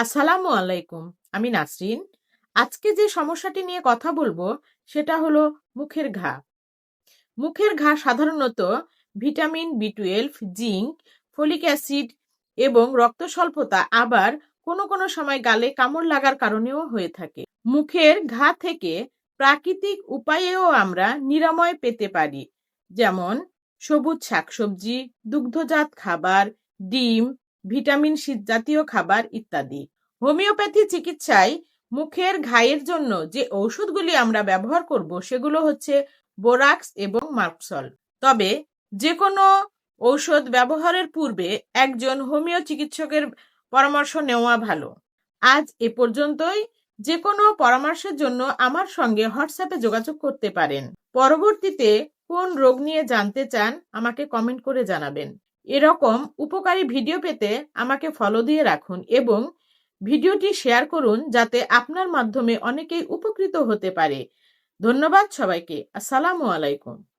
আসসালামু আলাইকুম। আমি নাসরিন। আজকে যে সমস্যাটি নিয়ে কথা বলবো সেটা হলো মুখের ঘা। মুখের ঘা সাধারণত vitamin B 12, zinc, folic acid এবং রক্ত স্বল্পতা, আবার কোনো কোনো সময় গালে কামড় লাগার কারণেও হয়ে থাকে। মুখের ঘা থেকে প্রাকৃতিক উপায়েও আমরা নিরাময় পেতে পারি, যেমন সবুজ শাকসবজি, দুগ্ধজাত খাবার, ডিম, ভিটামিন সি জাতীয় খাবার ইত্যাদি। হোমিওপ্যাথি চিকিৎসায় মুখের ঘায়ের জন্য যে ঔষধগুলি আমরা ব্যবহার করব সেগুলো হচ্ছে বোরাক্স এবং মার্কসল। তবে যে কোনো ঔষধ ব্যবহারের পূর্বে একজন হোমিও চিকিৎসকের পরামর্শ নেওয়া ভালো। আজ এ পর্যন্তই। যে কোনো পরামর্শের জন্য আমার সঙ্গে হোয়াটসঅ্যাপে যোগাযোগ করতে পারেন। পরবর্তীতে কোন রোগ নিয়ে জানতে চান আমাকে কমেন্ট করে জানাবেন। এরকম উপকারী ভিডিও পেতে আমাকে ফলো দিয়ে রাখুন এবং ভিডিওটি শেয়ার করুন, যাতে আপনার মাধ্যমে অনেকেই উপকৃত হতে পারে। ধন্যবাদ সবাইকে। আসসালামু আলাইকুম।